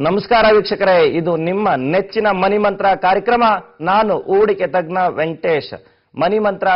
ನಮಸ್ಕಾರ ವೀಕ್ಷಕರೇ, ಇದು ನಿಮ್ಮ ನೆಚ್ಚಿನ ಮನಿ ಮಂತ್ರ ಕಾರ್ಯಕ್ರಮ. ನಾನು ಹೂಡಿಕೆ ತಜ್ಞ ವೆಂಕಟೇಶ್. ಮನಿ ಮಂತ್ರ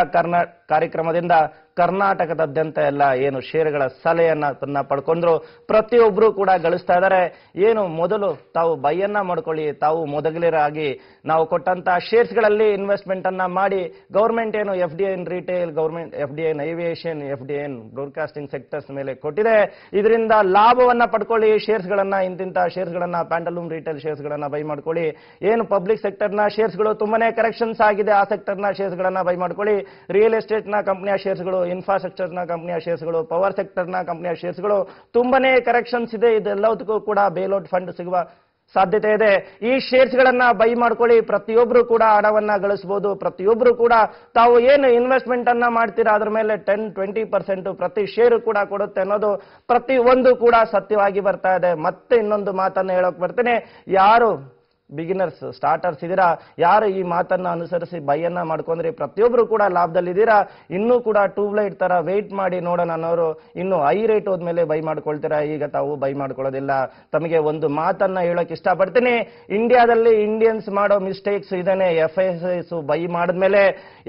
ಕಾರ್ಯಕ್ರಮದಿಂದ ಕರ್ನಾಟಕದಾದ್ಯಂತ ಎಲ್ಲ ಏನು ಷೇರುಗಳ ಸಲಹೆಯನ್ನ ಪಡ್ಕೊಂಡ್ರು ಪ್ರತಿಯೊಬ್ರು ಕೂಡ ಗಳಿಸ್ತಾ ಇದ್ದಾರೆ. ಏನು ಮೊದಲು ತಾವು ಬೈಯನ್ನ ಮಾಡ್ಕೊಳ್ಳಿ, ತಾವು ಮೊದಲಿರಾಗಿ ನಾವು ಕೊಟ್ಟಂತ ಶೇರ್ಸ್ಗಳಲ್ಲಿ ಇನ್ವೆಸ್ಟ್ಮೆಂಟ್ ಅನ್ನ ಮಾಡಿ ಗೌರ್ಮೆಂಟ್ ಏನು FDI retail, government FDI aviation, FDI broadcasting sectors ಮೇಲೆ ಕೊಟ್ಟಿದೆ. ಇದರಿಂದ ಲಾಭವನ್ನ ಪಡ್ಕೊಳ್ಳಿ. ಶೇರ್ಸ್ಗಳನ್ನ ಇಂತಿಂತ ಶೇರ್ಸ್ಗಳನ್ನ ಪ್ಯಾಂಟಲೂಮ್ ರಿಟೇಲ್ ಶೇರ್ಸ್ಗಳನ್ನ ಬೈ ಮಾಡ್ಕೊಳ್ಳಿ. ಏನು ಪಬ್ಲಿಕ್ ಸೆಕ್ಟರ್ನ ಶೇರ್ಸ್ಗಳು ತುಂಬಾನೇ ಕರೆಕ್ಷನ್ಸ್ ಆಗಿದೆ, ಆ ಸೆಕ್ಟರ್ನ ಶೇರ್ಸ್ಗಳನ್ನ ಬೈ ಮಾಡ್ಕೊಳ್ಳಿ. ರಿಯಲ್ ಎಸ್ಟೇಟ್ನ ಕಂಪನಿಯ ಶೇರ್ಸ್ಗಳು, ಇನ್ಫ್ರಾಸ್ಟ್ರಕ್ಚರ್ನ ಕಂಪನಿಯ ಶೇರ್ಸ್ಗಳು, ಪವರ್ ಸೆಕ್ಟರ್ನ ಕಂಪನಿಯ ಶೇರ್ಸ್ಗಳು ತುಂಬಾನೇ ಕರೆಕ್ಷನ್ಸ್ ಇದೆ. ಇದೆಲ್ಲದಕ್ಕೂ ಕೂಡ ಬೇಲೌಟ್ ಫಂಡ್ ಸಿಗುವ ಸಾಧ್ಯತೆ ಇದೆ. ಈ ಶೇರ್ಸ್ಗಳನ್ನ ಬೈ ಮಾಡ್ಕೊಳ್ಳಿ. ಪ್ರತಿಯೊಬ್ರು ಕೂಡ ಹಣವನ್ನ ಗಳಿಸಬಹುದು. ಪ್ರತಿಯೊಬ್ರು ಕೂಡ ತಾವು ಏನು ಇನ್ವೆಸ್ಟ್ಮೆಂಟ್ ಅನ್ನ ಮಾಡ್ತೀರಾ ಅದರ ಮೇಲೆ 10-20% ಪ್ರತಿ ಶೇರು ಕೂಡ ಕೊಡುತ್ತೆ ಅನ್ನೋದು ಪ್ರತಿ ಒಂದು ಕೂಡ ಸತ್ಯವಾಗಿ ಬರ್ತಾ ಇದೆ. ಮತ್ತೆ ಇನ್ನೊಂದು ಮಾತನ್ನ ಹೇಳೋಕೆ ಬರ್ತೇನೆ, ಯಾರು ಬಿಗಿನರ್ಸ್ ಸ್ಟಾರ್ಟರ್ಸ್ ಇದ್ದೀರಾ, ಯಾರು ಈ ಮಾತನ್ನ ಅನುಸರಿಸಿ ಬೈಯನ್ನ ಮಾಡ್ಕೊಂಡ್ರಿ ಪ್ರತಿಯೊಬ್ರು ಕೂಡ ಲಾಭದಲ್ಲಿದ್ದೀರಾ. ಇನ್ನೂ ಕೂಡ ಟ್ಯೂಬ್ಲೈಟ್ ತರ ವೆಯ್ಟ್ ಮಾಡಿ ನೋಡೋಣ ಅನ್ನೋರು ಇನ್ನು ಹೈ ರೇಟ್ ಹೋದ್ಮೇಲೆ ಬೈ ಮಾಡ್ಕೊಳ್ತೀರಾ. ಈಗ ತಾವು ಬೈ ಮಾಡ್ಕೊಳ್ಳೋದಿಲ್ಲ. ತಮಗೆ ಒಂದು ಮಾತನ್ನ ಹೇಳೋಕೆ ಇಷ್ಟಪಡ್ತೀನಿ, ಇಂಡಿಯಾದಲ್ಲಿ ಇಂಡಿಯನ್ಸ್ ಮಾಡೋ ಮಿಸ್ಟೇಕ್ಸ್ ಇದೇನೆ. FIIs ಬೈ ಮಾಡಿದ್ಮೇಲೆ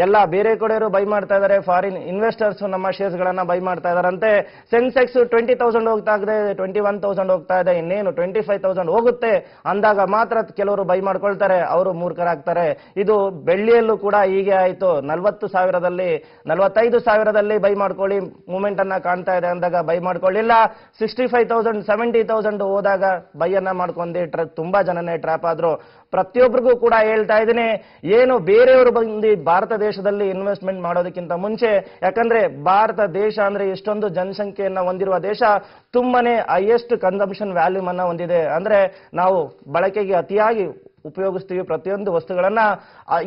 ಎಲ್ಲ ಬೇರೆ ಕಡೆಯವರು ಬೈ ಮಾಡ್ತಾ ಇದ್ದಾರೆ. ಫಾರಿನ್ ಇನ್ವೆಸ್ಟರ್ಸ್ ನಮ್ಮ ಶೇರ್ಸ್ ಗಳನ್ನ ಬೈ ಮಾಡ್ತಾ ಇದಾರಂತೆ. ಸೆನ್ಸೆಕ್ಸ್ 20,000 ಹೋಗ್ತಾ ಇದೆ, 21,000 ಹೋಗ್ತಾ ಇದೆ, ಇನ್ನೇನು 25,000 ಹೋಗುತ್ತೆ ಅಂದಾಗ ಮಾತ್ರ ಕೆಲವರು ಬೈ ಮಾಡ್ಕೊಳ್ತಾರೆ, ಅವರು ಮೂರ್ಖರಾಗ್ತಾರೆ. ಇದು ಬೆಳ್ಳಿಯಲ್ಲೂ ಕೂಡ ಹೀಗೆ ಆಯ್ತು. 40,000ದಲ್ಲಿ 45,000ದಲ್ಲಿ ಬೈ ಮಾಡ್ಕೊಳ್ಳಿ, ಮೂವ್ಮೆಂಟ್ ಅನ್ನ ಕಾಣ್ತಾ ಇದೆ ಅಂದಾಗ ಬೈ ಮಾಡ್ಕೊಳ್ಳಿಲ್ಲ. 65,000 70,000 ಹೋದಾಗ ಬೈಯನ್ನ ಮಾಡ್ಕೊಂಡಿ ತುಂಬಾ ಜನನೇ ಟ್ರ್ಯಾಪ್ ಆದ್ರು. ಪ್ರತಿಯೊಬ್ಬರಿಗೂ ಕೂಡ ಹೇಳ್ತಾ ಇದ್ದೀನಿ, ಏನು ಬೇರೆಯವರು ಬಂದು ಭಾರತ ದೇಶದಲ್ಲಿ ಇನ್ವೆಸ್ಟ್ಮೆಂಟ್ ಮಾಡೋದಕ್ಕಿಂತ ಮುಂಚೆ, ಯಾಕಂದ್ರೆ ಭಾರತ ದೇಶ ಅಂದ್ರೆ ಇಷ್ಟೊಂದು ಜನಸಂಖ್ಯೆಯನ್ನ ಹೊಂದಿರುವ ದೇಶ, ತುಂಬಾನೇ ಹೈಯೆಸ್ಟ್ ಕನ್ಸಂಪ್ಷನ್ ವ್ಯಾಲ್ಯೂಮ್ ಅನ್ನ ಹೊಂದಿದೆ. ಅಂದ್ರೆ ನಾವು ಬಳಕೆಗೆ ಅತಿಯಾಗಿ ಉಪಯೋಗಿಸ್ತೀವಿ ಪ್ರತಿಯೊಂದು ವಸ್ತುಗಳನ್ನ.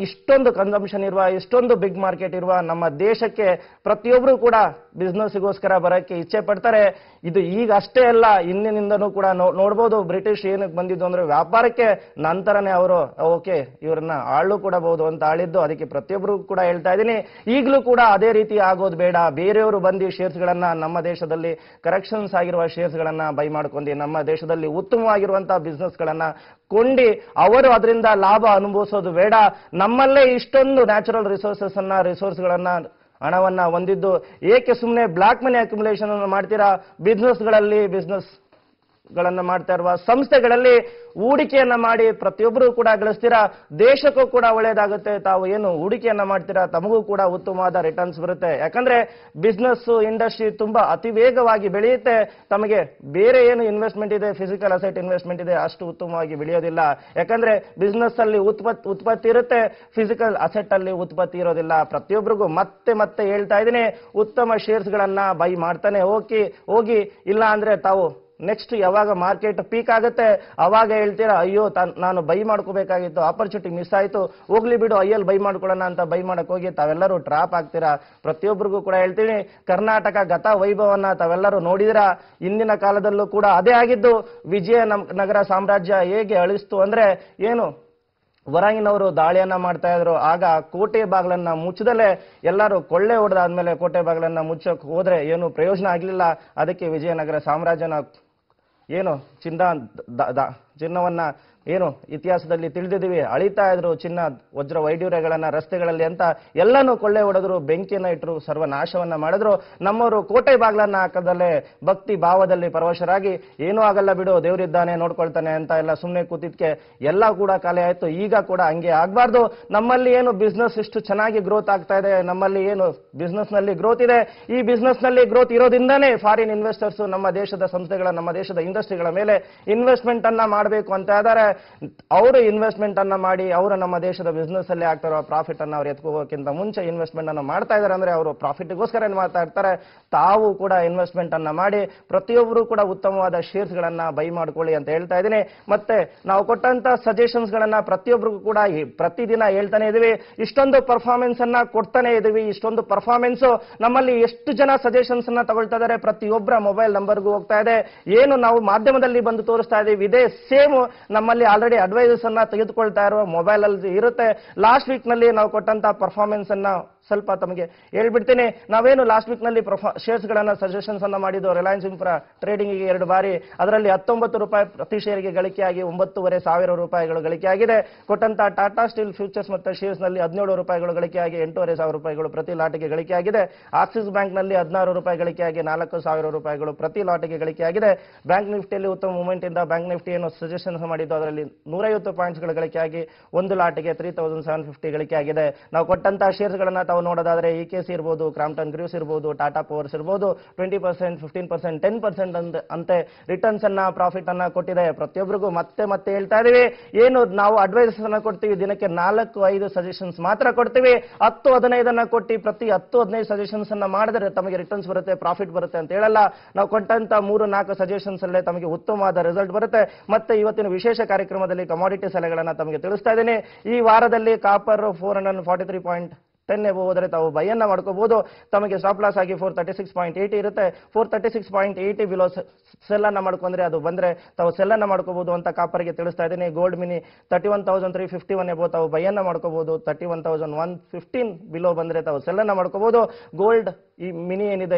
ಇಷ್ಟೊಂದು ಕನ್ಸಂಪ್ಷನ್ ಇರುವ, ಇಷ್ಟೊಂದು ಬಿಗ್ ಮಾರ್ಕೆಟ್ ಇರುವ ನಮ್ಮ ದೇಶಕ್ಕೆ ಪ್ರತಿಯೊಬ್ರು ಕೂಡ ಬಿಸ್ನೆಸ್ಗೋಸ್ಕರ ಬರೋಕ್ಕೆ ಇಚ್ಛೆ ಪಡ್ತಾರೆ. ಇದು ಈಗ ಅಷ್ಟೇ ಅಲ್ಲ, ಹಿಂದಿನಿಂದನೂ ಕೂಡ ನೋಡ್ಬೋದು. ಬ್ರಿಟಿಷ್ ಏನಕ್ಕೆ ಬಂದಿದ್ದು ಅಂದ್ರೆ ವ್ಯಾಪಾರಕ್ಕೆ, ನಂತರನೇ ಅವರು ಓಕೆ ಇವ್ರನ್ನ ಆಳು ಕೊಡಬಹುದು ಅಂತ ಆಳಿದ್ದು. ಅದಕ್ಕೆ ಪ್ರತಿಯೊಬ್ರು ಕೂಡ ಹೇಳ್ತಾ ಇದ್ದೀನಿ, ಈಗಲೂ ಕೂಡ ಅದೇ ರೀತಿ ಆಗೋದು ಬೇಡ. ಬೇರೆಯವರು ಬಂದು ಶೇರ್ಸ್ ಗಳನ್ನ, ನಮ್ಮ ದೇಶದಲ್ಲಿ ಕರೆಕ್ಷನ್ಸ್ ಆಗಿರುವ ಶೇರ್ಸ್ ಗಳನ್ನ ಬೈ ಮಾಡ್ಕೊಂಡು ನಮ್ಮ ದೇಶದಲ್ಲಿ ಉತ್ತಮವಾಗಿರುವಂತಹ ಬಿಸ್ನೆಸ್ ಗಳನ್ನ ಕೊಂಡಿ ಅವರು ಅದರಿಂದ ಲಾಭ ಅನುಭವಿಸೋದು ಬೇಡ. ನಮ್ಮಲ್ಲೇ ಇಷ್ಟೊಂದು ನ್ಯಾಚುರಲ್ ರಿಸೋರ್ಸ್ಗಳನ್ನ ಹಣವನ್ನ ಹೊಂದಿದ್ದು ಏಕೆ ಸುಮ್ಮನೆ ಬ್ಲಾಕ್ ಮನಿ ಅಕ್ಯುಮುಲೇಷನ್ ಅನ್ನು ಮಾಡ್ತೀರಾ? ಬಿಸ್ನೆಸ್ ಗಳನ್ನ ಮಾಡ್ತಾ ಇರುವ ಸಂಸ್ಥೆಗಳಲ್ಲಿ ಹೂಡಿಕೆಯನ್ನ ಮಾಡಿ ಪ್ರತಿಯೊಬ್ಬರು ಕೂಡ ಗಳಿಸ್ತೀರಾ. ದೇಶಕ್ಕೂ ಕೂಡ ಒಳ್ಳೇದಾಗುತ್ತೆ. ತಾವು ಏನು ಹೂಡಿಕೆಯನ್ನ ಮಾಡ್ತೀರಾ ತಮಗೂ ಕೂಡ ಉತ್ತಮವಾದ ರಿಟರ್ನ್ಸ್ ಬರುತ್ತೆ. ಯಾಕಂದ್ರೆ ಬಿಸ್ನೆಸ್ ಇಂಡಸ್ಟ್ರಿ ತುಂಬಾ ಅತಿ ವೇಗವಾಗಿ ಬೆಳೆಯುತ್ತೆ. ತಮಗೆ ಬೇರೆ ಏನು ಇನ್ವೆಸ್ಟ್ಮೆಂಟ್ ಇದೆ, ಫಿಸಿಕಲ್ ಅಸೆಟ್ ಇನ್ವೆಸ್ಟ್ಮೆಂಟ್ ಇದೆ, ಅಷ್ಟು ಉತ್ತಮವಾಗಿ ಬೆಳೆಯೋದಿಲ್ಲ. ಯಾಕಂದ್ರೆ ಬಿಸ್ನೆಸ್ ಅಲ್ಲಿ ಉತ್ಪತ್ತಿ ಇರುತ್ತೆ, ಫಿಸಿಕಲ್ ಅಸೆಟ್ ಅಲ್ಲಿ ಉತ್ಪತ್ತಿ ಇರೋದಿಲ್ಲ. ಪ್ರತಿಯೊಬ್ಬರಿಗೂ ಮತ್ತೆ ಹೇಳ್ತಾ ಇದ್ದೀನಿ, ಉತ್ತಮ ಶೇರ್ಸ್ ಗಳನ್ನ ಬೈ ಮಾಡ್ತಾನೆ ಹೋಗಿ. ಇಲ್ಲ ಅಂದ್ರೆ ತಾವು ನೆಕ್ಸ್ಟ್ ಯಾವಾಗ ಮಾರ್ಕೆಟ್ ಪೀಕ್ ಆಗುತ್ತೆ ಅವಾಗ ಹೇಳ್ತೀರಾ, ಅಯ್ಯೋ ನಾನು ಬೈ ಮಾಡ್ಕೋಬೇಕಾಗಿತ್ತು, ಆಪರ್ಚುನಿಟಿ ಮಿಸ್ ಆಯ್ತು, ಹೋಗ್ಲಿ ಬಿಡು ಐಯಲ್ಲಿ ಬೈ ಮಾಡ್ಕೊಳ್ಳೋಣ ಅಂತ ಬೈ ಮಾಡಕ್ ಹೋಗಿ ತಾವೆಲ್ಲರೂ ಟ್ರಾಪ್ ಆಗ್ತೀರಾ. ಪ್ರತಿಯೊಬ್ಬರಿಗೂ ಕೂಡ ಹೇಳ್ತೀನಿ, ಕರ್ನಾಟಕ ಗತ ವೈಭವನ್ನ ತಾವೆಲ್ಲರೂ ನೋಡಿದಿರಾ. ಇಂದಿನ ಕಾಲದಲ್ಲೂ ಕೂಡ ಅದೇ ಆಗಿದ್ದು. ವಿಜಯನಗರ ಸಾಮ್ರಾಜ್ಯ ಹೇಗೆ ಅಳಿಸ್ತು ಅಂದ್ರೆ, ಏನು ಹೊರಗಿನವರು ದಾಳಿಯನ್ನ ಮಾಡ್ತಾ ಇದ್ರು, ಆಗ ಕೋಟೆ ಬಾಗಿಲನ್ನ ಮುಚ್ಚದಲ್ಲೇ ಎಲ್ಲರೂ ಕೊಳ್ಳೆ ಹೊಡೆದಾದ್ಮೇಲೆ ಕೋಟೆ ಬಾಗಿಲನ್ನ ಮುಚ್ಚಕ್ ಹೋದ್ರೆ ಏನು ಪ್ರಯೋಜನ ಆಗ್ಲಿಲ್ಲ. ಅದಕ್ಕೆ ವಿಜಯನಗರ ಸಾಮ್ರಾಜ್ಯನ ಏನು ಚಿನ್ನವನ್ನ ಏನು ಇತಿಹಾಸದಲ್ಲಿ ತಿಳಿದಿದ್ದೀವಿ, ಅಳಿತಾ ಇದ್ರು ಚಿನ್ನ, ವಜ್ರ ವೈಡೂರ್ಯಗಳನ್ನ ರಸ್ತೆಗಳಲ್ಲಿ ಅಂತ ಎಲ್ಲನೂ ಕೊಳ್ಳೆ ಹೊಡೆದ್ರು, ಬೆಂಕಿಯನ್ನ ಇಟ್ಟರು, ಸರ್ವನಾಶವನ್ನ ಮಾಡಿದ್ರು. ನಮ್ಮವರು ಕೋಟೆ ಬಾಗ್ಲನ್ನ ಹಾಕದಲ್ಲೇ ಭಕ್ತಿ ಭಾವದಲ್ಲಿ ಪರವಶರಾಗಿ ಏನೂ ಆಗಲ್ಲ ಬಿಡು, ದೇವರಿದ್ದಾನೆ ನೋಡ್ಕೊಳ್ತಾನೆ ಅಂತ ಎಲ್ಲ ಸುಮ್ಮನೆ ಕೂತಿದ್ಕೆ ಎಲ್ಲ ಕೂಡ ಖಾಲಿ ಆಯ್ತು. ಈಗ ಕೂಡ ಹಂಗೆ ಆಗ್ಬಾರ್ದು. ನಮ್ಮಲ್ಲಿ ಏನು ಬಿಸ್ನೆಸ್ ಇಷ್ಟು ಚೆನ್ನಾಗಿ ಗ್ರೋತ್ ಆಗ್ತಾ ಇದೆ, ನಮ್ಮಲ್ಲಿ ಏನು ಬಿಸ್ನೆಸ್ ನಲ್ಲಿ ಗ್ರೋತ್ ಇದೆ, ಈ ಬಿಸ್ನೆಸ್ ನಲ್ಲಿ ಗ್ರೋತ್ ಇರೋದ್ರಿಂದಾನೇ ಫಾರಿನ್ ಇನ್ವೆಸ್ಟರ್ಸ್ ನಮ್ಮ ದೇಶದ ಸಂಸ್ಥೆಗಳ, ನಮ್ಮ ದೇಶದ ಇಂಡಸ್ಟ್ರಿಗಳ ಮೇಲೆ ಇನ್ವೆಸ್ಟ್ಮೆಂಟ್ ಅನ್ನ ಮಾಡಬೇಕು ಅಂತ ಇದ್ದಾರೆ. ಅವರು ಇನ್ವೆಸ್ಟ್ಮೆಂಟ್ ಅನ್ನ ಮಾಡಿ ಅವರು ನಮ್ಮ ದೇಶದ ಬಿಸ್ನೆಸ್ ಅಲ್ಲಿ ಆಗ್ತಾರೋ ಪ್ರಾಫಿಟ್ ಅನ್ನ ಅವ್ರು ಎತ್ಕೋಗೋಕ್ಕಿಂತ ಮುಂಚೆ ಇನ್ವೆಸ್ಟ್ಮೆಂಟ್ ಅನ್ನ ಮಾಡ್ತಾ ಇದ್ದಾರೆ. ಅಂದ್ರೆ ಅವರು ಪ್ರಾಫಿಟ್ಗೋಸ್ಕರ ಮಾಡ್ತಾ ಇರ್ತಾರೆ. ತಾವು ಕೂಡ ಇನ್ವೆಸ್ಟ್ಮೆಂಟ್ ಅನ್ನ ಮಾಡಿ ಪ್ರತಿಯೊಬ್ಬರು ಕೂಡ ಉತ್ತಮವಾದ ಶೇರ್ಸ್ ಗಳನ್ನ ಬೈ ಮಾಡ್ಕೊಳ್ಳಿ ಅಂತ ಹೇಳ್ತಾ ಇದ್ದೀನಿ. ಮತ್ತೆ ನಾವು ಕೊಟ್ಟಂತ ಸಜೆಷನ್ಸ್ ಗಳನ್ನ ಪ್ರತಿಯೊಬ್ಬರಿಗೂ ಕೂಡ ಪ್ರತಿದಿನ ಹೇಳ್ತಾನೆ ಇದೀವಿ. ಇಷ್ಟೊಂದು ಪರ್ಫಾರ್ಮೆನ್ಸ್ ಅನ್ನ ಕೊಡ್ತಾನೆ ಇದೀವಿ. ಇಷ್ಟೊಂದು ಪರ್ಫಾರ್ಮೆನ್ಸ್ ನಮ್ಮಲ್ಲಿ ಎಷ್ಟು ಜನ ಸಜೆಷನ್ಸ್ ಅನ್ನ ತಗೊಳ್ತಾ ಇದ್ದಾರೆ, ಪ್ರತಿಯೊಬ್ಬರ ಮೊಬೈಲ್ ನಂಬರ್ಗೂ ಹೋಗ್ತಾ ಇದೆ. ಏನು ನಾವು ಮಾಧ್ಯಮದಲ್ಲಿ ಬಂದು ತೋರಿಸ್ತಾ ಇದೀವಿ ಇದೇ ಸೇಮ್ ನಮ್ಮಲ್ಲಿ ನಲ್ಲಿ ಆಲ್ರೆಡಿ ಅಡ್ವೈಸಸ್ ಅನ್ನ ತೆಗೆದುಕೊಳ್ತಾ ಇರುವ ಮೊಬೈಲ್ ಅಲ್ಲಿ ಇರುತ್ತೆ. ಲಾಸ್ಟ್ ವೀಕ್ ನಲ್ಲಿ ನಾವು ಕೊಟ್ಟಂತ ಪರ್ಫಾರ್ಮೆನ್ಸ್ ಅನ್ನ ಸ್ವಲ್ಪ ತಮಗೆ ಹೇಳ್ಬಿಡ್ತೀನಿ. ನಾವೇನು ಲಾಸ್ಟ್ ವೀಕ್ ನಲ್ಲಿ ಶೇರ್ಸ್ ಗಳನ್ನ ಸಜೆಷನ್ಸ್ ಅನ್ನ ಮಾಡಿದ್ದು ರಿಲಯನ್ಸ್ ಇನ್ಫ್ರಾ ಟ್ರೇಡಿಂಗ್ ಗೆ 2 ಬಾರಿ, ಅದರಲ್ಲಿ 19 ರೂಪಾಯಿ ಪ್ರತಿ ಶೇರ್ಗೆ ಗಳಿಕೆಯಾಗಿ 9,500 ರೂಪಾಯಿಗಳು ಗಳಿಕೆಯಾಗಿದೆ. ಕೊಟ್ಟಂತ ಟಾಟಾ ಸ್ಟೀಲ್ ಫ್ಯೂಚರ್ಸ್ ಮತ್ತು ಶೇರ್ಸ್ ನಲ್ಲಿ 17 ರೂಪಾಯಿಗಳು ಗಳಿಕೆಯಾಗಿ 8,500 ರೂಪಾಯಿಗಳು ಪ್ರತಿ ಲಾಟಿಗೆ ಗಳಿಕೆಯಾಗಿದೆ. ಆಕ್ಸಿಸ್ ಬ್ಯಾಂಕ್ ನಲ್ಲಿ 16 ರೂಪಾಯಿ ಗಳಿಕೆಯಾಗಿ 4,000 ರೂಪಾಯಿಗಳು ಪ್ರತಿ ಲಾಟಿಗೆ ಗಳಿಕೆಯಾಗಿದೆ. ಬ್ಯಾಂಕ್ ನಿಫ್ಟಿಯಲ್ಲಿ ಉತ್ತಮ ಮೂವ್ಮೆಂಟ್ ಇಂದ ಬ್ಯಾಂಕ್ ನಿಫ್ಟಿಯನ್ನು ಸಜೆಷನ್ಸ್ ಮಾಡಿದ್ದು ಅದರಲ್ಲಿ 150 ಪಾಯಿಂಟ್ಸ್ಗಳು ಗಳಿಕೆಯಾಗಿ ಒಂದು ಲಾಟಿಗೆ 3,750 ಗಳಿಕೆಯಾಗಿದೆ. ನಾವು ಕೊಟ್ಟಂತ ಶೇರ್ಸ್ ಗಳನ್ನ ತಾವು ನೋಡೋದಾದ್ರೆ ಇಕೆಸಿ ಇರಬಹುದು, ಕ್ರಾಂಪ್ಟನ್ ಗ್ರೂಸ್ ಇರಬಹುದು, ಟಾಟಾ ಪವರ್ಸ್ ಇರಬಹುದು, 20%, 15%, 10% ಅಂತೆ ರಿಟರ್ನ್ಸ್ ಅನ್ನ ಪ್ರಾಫಿಟ್ ಅನ್ನ ಕೊಟ್ಟಿದೆ. ಪ್ರತಿಯೊಬ್ಬರಿಗೂ ಮತ್ತೆ ಹೇಳ್ತಾ ಇದೀವಿ, ಏನು ನಾವು ಅಡ್ವೈಸ್ ಅನ್ನ ಕೊಡ್ತೀವಿ, ದಿನಕ್ಕೆ 4-5 ಸಜೆಷನ್ಸ್ ಮಾತ್ರ ಕೊಡ್ತೀವಿ. 10-15 ಅನ್ನ ಕೊಟ್ಟು ಪ್ರತಿ 10-15 ಸಜೆಷನ್ಸ್ ಅನ್ನ ಮಾಡಿದ್ರೆ ತಮಗೆ ರಿಟರ್ನ್ಸ್ ಬರುತ್ತೆ, ಪ್ರಾಫಿಟ್ ಬರುತ್ತೆ ಅಂತ ಹೇಳಲ್ಲ. ನಾವು ಕೊಟ್ಟಂತ 3-4 ಸಜೆಷನ್ಸ್ ಅಲ್ಲೇ ತಮಗೆ ಉತ್ತಮವಾದ ರಿಸಲ್ಟ್ ಬರುತ್ತೆ. ಮತ್ತೆ ಇವತ್ತಿನ ವಿಶೇಷ ಕಾರ್ಯಕ್ರಮದಲ್ಲಿ ಕಮಾಡಿಟಿ ಸಲಹೆಗಳನ್ನ ತಮಗೆ ತಿಳಿಸ್ತಾ ಇದ್ದೀನಿ. ಈ ವಾರದಲ್ಲಿ ಕಾಪರ್ 443.10 ಹೋದರೆ ತಾವು ಬೈಯನ್ನ ಮಾಡ್ಕೋಬಹುದು. ತಮಗೆ ಸ್ಟಾಪ್ ಲಾಸ್ ಆಗಿ 436.80 ಇರುತ್ತೆ. 436.80 ಬಿಲೋ ಸೆಲ್ ಅನ್ನ ಮಾಡ್ಕೊಂಡ್ರೆ ಅದು ಬಂದ್ರೆ ತಾವು ಸೆಲ್ ಅನ್ನ ಮಾಡ್ಕೋಬಹುದು ಅಂತ ಕಾಪರ್ಗೆ ತಿಳಿಸ್ತಾ ಇದ್ದೀನಿ. ಗೋಲ್ಡ್ ಮಿನಿ 31,351 ಎಬೋ ತಾವು ಬೈಯನ್ನ ಮಾಡ್ಕೋಬಹುದು. 31,115 ಬಿಲೋ ಬಂದ್ರೆ ತಾವು ಸೆಲ್ ಅನ್ನ ಮಾಡ್ಕೋಬಹುದು. ಗೋಲ್ಡ್ ಈ ಮಿನಿ ಏನಿದೆ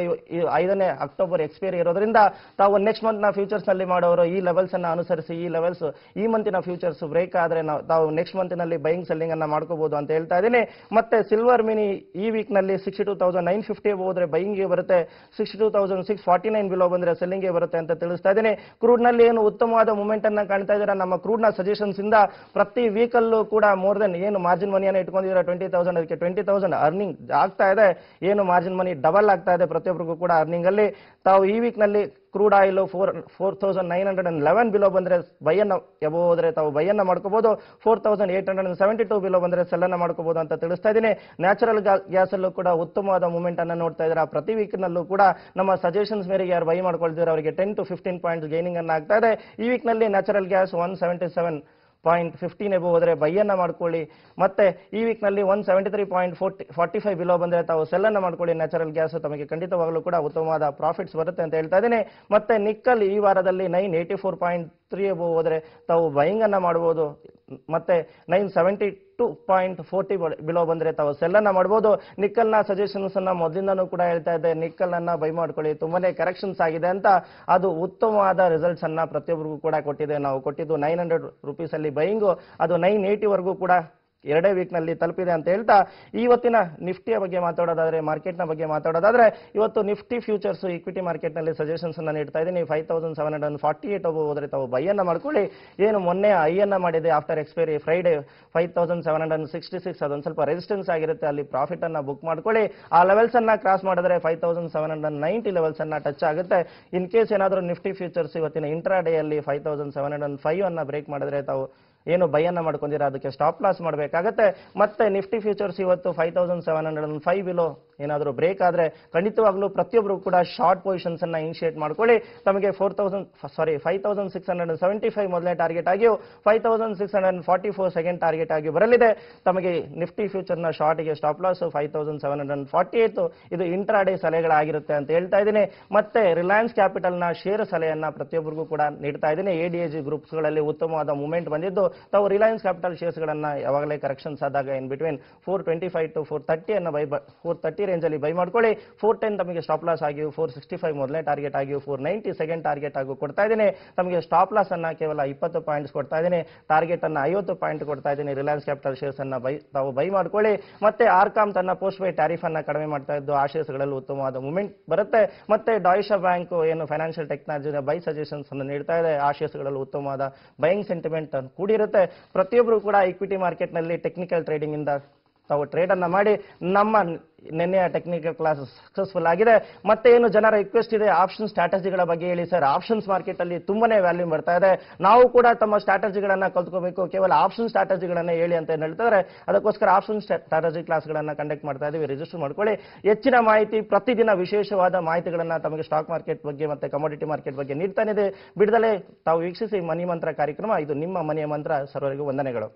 5ನೇ ಅಕ್ಟೋಬರ್ ಎಕ್ಸ್ಪೈರಿ ಇರೋದ್ರಿಂದ ತಾವು ನೆಕ್ಸ್ಟ್ ಮಂತ್ ನ ಫ್ಯೂಚರ್ಸ್ ನಲ್ಲಿ ಮಾಡೋರು ಈ ಲೆವೆಲ್ಸ್ ಅನ್ನ ಅನುಸರಿಸಿ ಈ ಲೆವೆಲ್ಸ್ ಈ ಮಂತಿನ ಫ್ಯೂಚರ್ಸ್ ಬ್ರೇಕ್ ಆದ್ರೆ ತಾವು ನೆಕ್ಸ್ಟ್ ಮಂತ್ ನಲ್ಲಿ ಬೈಯಿಂಗ್ ಸೆಲ್ಲಿಂಗ್ ಅನ್ನ ಮಾಡ್ಕೋಬಹುದು ಅಂತ ಹೇಳ್ತಾ ಇದ್ದೀನಿ. ಮತ್ತೆ ಸಿಲ್ವರ್ ಮಿನಿ ಈ ವೀಕ್ ನಲ್ಲಿ 62,950 ಹೋದ್ರೆ ಬೈಯಿಂಗ್ ಬರುತ್ತೆ, 62,649 ಬಿಲೋ ಬಂದ್ರೆ ಸೆಲ್ಲಿಂಗ್ ಬರುತ್ತೆ ಅಂತ ತಿಳಿಸ್ತಾ ಇದ್ದೀನಿ. ಕ್ರೂಡ್ ನಲ್ಲಿ ಏನು ಉತ್ತಮವಾದ ಮೂವ್ಮೆಂಟ್ ಅನ್ನ ಕಾಣ್ತಾ ಇದ್ದೀರಾ, ನಮ್ಮ ಕ್ರೂಡ್ ನ ಸಜೆಷನ್ಸ್ ಇಂದ ಪ್ರತಿ ವೀಕ್ ಅಲ್ಲೂ ಕೂಡ ಮೋರ್ ದೆನ್ ಏನು ಮಾರ್ಜಿನ್ ಮನಿಯನ್ನು ಇಟ್ಕೊಂಡಿದ್ದೀರಾ 20,000 ಅದಕ್ಕೆ 20,000 ಅರ್ನಿಂಗ್ ಆಗ್ತಾ ಇದೆ. ಏನು ಮಾರ್ಜಿನ್ ಮನಿ ಡಬಲ್ ಆಗ್ತಾ ಇದೆ ಪ್ರತಿಯೊಬ್ಬರಿಗೂ ಕೂಡ ಅರ್ನಿಂಗ್ ಅಲ್ಲಿ. ತಾವು ಈ ವೀಕ್ ನಲ್ಲಿ ಕ್ರೂಡ್ ಆಯಿಲ್ 4,911 ಬಿಲೋ ಬಂದ್ರೆ ಬೈಯನ್ನ ಎಬೋ ಹೋದ್ರೆ ತಾವು ಬೈಯನ್ನ ಮಾಡ್ಕೋಬಹುದು. 4,872 ಬಿಲೋ ಬಂದ್ರೆ ಸೆಲ್ ಅನ್ನ ಮಾಡ್ಕೋಬಹುದು ಅಂತ ತಿಳಿಸ್ತಾ ಇದ್ದೀನಿ. ನ್ಯಾಚುರಲ್ ಗ್ಯಾಸ್ ಅಲ್ಲೂ ಕೂಡ ಉತ್ತಮವಾದ ಮೂವ್ಮೆಂಟ್ ಅನ್ನ ನೋಡ್ತಾ ಇದ್ದೀರಾ. ಪ್ರತಿ ವೀಕ್ ನಲ್ಲೂ ಕೂಡ ನಮ್ಮ ಸಜೆಷನ್ಸ್ ಮೇರೆಗೆ ಯಾರು ಬೈ ಮಾಡ್ಕೊಳ್ತಿದ್ದಾರೆ ಅವರಿಗೆ 10 to 15 ಪಾಯಿಂಟ್ಸ್ ಗೈನಿಂಗ್ ಅನ್ನ ಆಗ್ತಾ ಇದೆ. ಈ ವೀಕ್ ನಲ್ಲಿ ನ್ಯಾಚುರಲ್ ಗ್ಯಾಸ್ 177.15 ಎಬೋ ಹೋದ್ರೆ ಬೈಯನ್ನ ಮಾಡ್ಕೊಳ್ಳಿ. ಮತ್ತೆ ಈ ವೀಕ್ ನಲ್ಲಿ 173.45 ಬಿಲೋ ಬಂದ್ರೆ ತಾವು ಸೆಲ್ ಅನ್ನ ಮಾಡ್ಕೊಳ್ಳಿ. ನ್ಯಾಚುರಲ್ ಗ್ಯಾಸ್ ತಮಗೆ ಖಂಡಿತವಾಗಲೂ ಕೂಡ ಉತ್ತಮವಾದ ಪ್ರಾಫಿಟ್ಸ್ ಬರುತ್ತೆ ಅಂತ ಹೇಳ್ತಾ ಇದ್ದೀನಿ. ಮತ್ತೆ ನಿಕ್ಕಲ್ ಈ ವಾರದಲ್ಲಿ 984.3 ಎಬೋ ಹೋದ್ರೆ ತಾವು ಬೈಯಿಂಗ್ ಅನ್ನ ಮಾಡಬಹುದು. ಮತ್ತೆ 972.40 ಬಿಲೋ ಬಂದ್ರೆ ತಾವು ಸೆಲ್ ಅನ್ನ ಮಾಡಬಹುದು. ನಿಕ್ಕಲ್ ನ ಸಜೆಷನ್ಸ್ ಅನ್ನ ಮೊದಲಿಂದನೂ ಕೂಡ ಹೇಳ್ತಾ ಇದ್ದೆ, ನಿಕ್ಕಲ್ ಅನ್ನ ಬೈ ಮಾಡ್ಕೊಳ್ಳಿ, ತುಂಬಾನೇ ಕರೆಕ್ಷನ್ಸ್ ಆಗಿದೆ ಅಂತ. ಅದು ಉತ್ತಮವಾದ ರಿಸಲ್ಟ್ಸ್ ಅನ್ನ ಪ್ರತಿಯೊಬ್ಬರಿಗೂ ಕೂಡ ಕೊಟ್ಟಿದೆ. ನಾವು ಕೊಟ್ಟಿದ್ದು 900 ರೂಪೀಸ್ ಅಲ್ಲಿ ಬೈಯಿಂಗು, ಅದು 980 ವರೆಗೂ ಕೂಡ 2 ವೀಕ್ ನಲ್ಲಿ ತಲುಪಿದೆ ಅಂತ ಹೇಳ್ತಾ ಇವತ್ತಿನ ನಿಫ್ಟಿಯ ಬಗ್ಗೆ ಮಾತಾಡೋದಾದ್ರೆ, ಮಾರ್ಕೆಟ್ ನ ಬಗ್ಗೆ ಮಾತಾಡೋದಾದ್ರೆ, ಇವತ್ತು ನಿಫ್ಟಿ ಫ್ಯೂಚರ್ಸ್ ಈಕ್ವಿಟಿ ಮಾರ್ಕೆಟ್ ನಲ್ಲಿ ಸಜೆಷನ್ಸ್ ಅನ್ನ ನೀಡ್ತಾ ಇದ್ದೀನಿ. 5,748 ಹೋದ್ರೆ ತಾವು ಬೈಯನ್ನ ಮಾಡ್ಕೊಳ್ಳಿ. ಏನು ಮೊನ್ನೆ ಐಯನ್ನ ಮಾಡಿದೆ ಆಫ್ಟರ್ ಎಕ್ಸ್ಪೈರಿ ಫ್ರೈಡೆ 5,766, ಅದೊಂದು ಸ್ವಲ್ಪ ರೆಸಿಸ್ಟೆನ್ಸ್ ಆಗಿರುತ್ತೆ, ಅಲ್ಲಿ ಪ್ರಾಫಿಟ್ ಅನ್ನ ಬುಕ್ ಮಾಡ್ಕೊಳ್ಳಿ. ಆ ಲೆವೆಲ್ಸ್ ಅನ್ನ ಕ್ರಾಸ್ ಮಾಡಿದ್ರೆ 5,790 ಲೆವೆಲ್ಸ್ ಅನ್ನ ಟಚ್ ಆಗುತ್ತೆ. ಇನ್ ಕೇಸ್ ಏನಾದರೂ ನಿಫ್ಟಿ ಫ್ಯೂಚರ್ಸ್ ಇವತ್ತಿನ ಇಂಟ್ರಾ ಡೇ ಅಲ್ಲಿ 5,705 ಅನ್ನ ಬ್ರೇಕ್ ಮಾಡಿದ್ರೆ ತಾವು ಏನು ಬೈಯನ್ನ ಮಾಡ್ಕೊಂಡಿರ ಅದಕ್ಕೆ ಸ್ಟಾಪ್ ಲಾಸ್ ಮಾಡಬೇಕಾಗತ್ತೆ. ಮತ್ತೆ ನಿಫ್ಟಿ ಫ್ಯೂಚರ್ಸ್ ಇವತ್ತು 5,705 ಬಿಲೋ ಏನಾದರೂ ಬ್ರೇಕ್ ಆದ್ರೆ ಖಂಡಿತವಾಗ್ಲೂ ಪ್ರತಿಯೊಬ್ಬರು ಕೂಡ ಶಾರ್ಟ್ ಪೊಸಿಷನ್ಸ್ ಅನ್ನ ಇನಿಷಿಯೇಟ್ ಮಾಡ್ಕೊಳ್ಳಿ. ತಮಗೆ 5,675 ಮೊದಲನೇ ಟಾರ್ಗೆಟ್ ಆಗಿಯೂ 5,644 ಸೆಕೆಂಡ್ ಟಾರ್ಗೆಟ್ ಆಗಿ ಬರಲಿದೆ. ತಮಗೆ ನಿಫ್ಟಿ ಫ್ಯೂಚರ್ ನ ಶಾರ್ಟ್ ಗೆ ಸ್ಟಾಪ್ ಲಾಸ್ 5,748. ಇದು ಇಂಟ್ರಾ ಡೇ ಸಲಹೆಗಳಾಗಿರುತ್ತೆ ಅಂತ ಹೇಳ್ತಾ ಇದ್ದೀನಿ. ಮತ್ತೆ ರಿಲಯನ್ಸ್ ಕ್ಯಾಪಿಟಲ್ ನ ಶೇರ್ ಸಲಹೆಯನ್ನ ಪ್ರತಿಯೊಬ್ಬರಿಗೂ ಕೂಡ ನೀಡ್ತಾ ಇದ್ದೀನಿ. ಎಡಿಎಜಿ ಗ್ರೂಪ್ಸ್ ಗಳಲ್ಲಿ ಉತ್ತಮವಾದ ಮೂವ್ಮೆಂಟ್ ಬಂದಿದ್ದು ತಾವು ರಿಲಯನ್ಸ್ ಕ್ಯಾಪಿಟಲ್ ಶೇರ್ಸ್ ಗಳನ್ನ ಯಾವಾಗಲೇ ಕರೆಕ್ಷನ್ಸ್ ಆದಾಗ ಇನ್ ಬಿಟ್ವೀನ್ 425 to 430 ಅನ್ನ 430 ರೇಂಜ್ ಅಲ್ಲಿ ಬೈ ಮಾಡ್ಕೊಳ್ಳಿ. 410 ತಮಗೆ ಸ್ಟಾಪ್ ಲಾಸ್ ಆಗಿ 465 ಮೊದಲನೇ ಟಾರ್ಗೆಟ್ ಆಗಿ 490 ಸೆಕೆಂಡ್ ಟಾರ್ಗೆಟ್ ಆಗಿ ಕೊಡ್ತಾ ಇದ್ದೀನಿ. ತಮಗೆ ಸ್ಟಾಪ್ ಲಾಸ್ ಅನ್ನ ಕೇವಲ 20 ಪಾಯಿಂಟ್ಸ್ ಕೊಡ್ತಾ ಇದ್ದೀನಿ, ಟಾರ್ಗೆಟ್ ಅನ್ನ 50 ಪಾಯಿಂಟ್ ಕೊಡ್ತಾ ಇದ್ದೀನಿ. ರಿಲಯನ್ಸ್ ಕ್ಯಾಪಿಟಲ್ ಶೇರ್ಸ್ ಅನ್ನ ತಾವು ಬೈ ಮಾಡ್ಕೊಳ್ಳಿ. ಮತ್ತೆ ಆರ್ಕಾಮ್ ತನ್ನ ಪೋಸ್ಟ್ ಪೇ ಟ್ಯಾರಿಫ್ ಅನ್ನ ಕಡಿಮೆ ಮಾಡ್ತಾ ಇದ್ದು ಆ ಶೇರ್ಸ್ ಗಳಲ್ಲಿ ಉತ್ತಮವಾದ ಮೂವ್ಮೆಂಟ್ ಬರುತ್ತೆ. ಮತ್ತೆ ಡಾಯ್ಶ್ ಬ್ಯಾಂಕ್ ಏನು ಫೈನಾನ್ಷಿಯಲ್ ಟೆಕ್ನಾಲಜಿ ಬೈ ಸಜೆಷನ್ಸ್ ಅನ್ನು ನೀಡ್ತಾ ಇದೆ, ಆ ಶೇರ್ಸ್ ಗಳಲ್ಲಿ ಉತ್ತಮವಾದ ಬೈಯಿಂಗ್ ಸೆಂಟಿಮೆಂಟ್ ಕೂಡಿರುತ್ತೆ. ಪ್ರತಿಯೊಬ್ಬರು ಕೂಡ ಈಕ್ವಿಟಿ ಮಾರ್ಕೆಟ್ ನಲ್ಲಿ ಟೆಕ್ನಿಕಲ್ ಟ್ರೇಡಿಂಗ್ ಇಂದ ತಾವು ಟ್ರೇಡ್ ಅನ್ನ ಮಾಡಿ ನಮ್ಮ ನಿನ್ನೆಯ ಟೆಕ್ನಿಕಲ್ ಕ್ಲಾಸ್ ಸಕ್ಸಸ್ಫುಲ್ ಆಗಿದೆ. ಮತ್ತೆ ಏನು ಜನರ ರಿಕ್ವೆಸ್ಟ್ ಇದೆ ಆಪ್ಷನ್ ಸ್ಟ್ರಾಟಜಿಗಳ ಬಗ್ಗೆ ಹೇಳಿ ಸರ್, ಆಪ್ಷನ್ಸ್ ಮಾರ್ಕೆಟ್ ಅಲ್ಲಿ ತುಂಬಾನೇ ವ್ಯಾಲ್ಯೂಮ್ ಬರ್ತಾ ಇದೆ, ನಾವು ಕೂಡ ತಮ್ಮ ಸ್ಟ್ರಾಟಜಿಗಳನ್ನ ಕಲ್ತ್ಕೋಬೇಕು, ಕೇವಲ ಆಪ್ಷನ್ ಸ್ಟ್ರಾಟಜಿಗಳನ್ನ ಹೇಳಿ ಅಂತ ಹೇಳ್ತಾರೆ. ಅದಕ್ಕೋಸ್ಕರ ಆಪ್ಷನ್ ಸ್ಟ್ರಾಟಜಿ ಕ್ಲಾಸ್ಗಳನ್ನ ಕಂಡಕ್ಟ್ ಮಾಡ್ತಾ ಇದೀವಿ, ರಿಜಿಸ್ಟರ್ ಮಾಡ್ಕೊಳ್ಳಿ. ಹೆಚ್ಚಿನ ಮಾಹಿತಿ ಪ್ರತಿದಿನ ವಿಶೇಷವಾದ ಮಾಹಿತಿಗಳನ್ನ ತಮಗೆ ಸ್ಟಾಕ್ ಮಾರ್ಕೆಟ್ ಬಗ್ಗೆ ಮತ್ತೆ ಕಮೋಡಿಟಿ ಮಾರ್ಕೆಟ್ ಬಗ್ಗೆ ನೀಡ್ತಾನಿದೆ. ಬಿಡದಲೆ ತಾವು ವೀಕ್ಷಿಸಿ ಮನಿ ಮಂತ್ರ ಕಾರ್ಯಕ್ರಮ. ಇದು ನಿಮ್ಮ ಮನೆಯ ಮಂತ್ರ. ಸರ್ವರಿಗೂ ವಂದನೆಗಳು.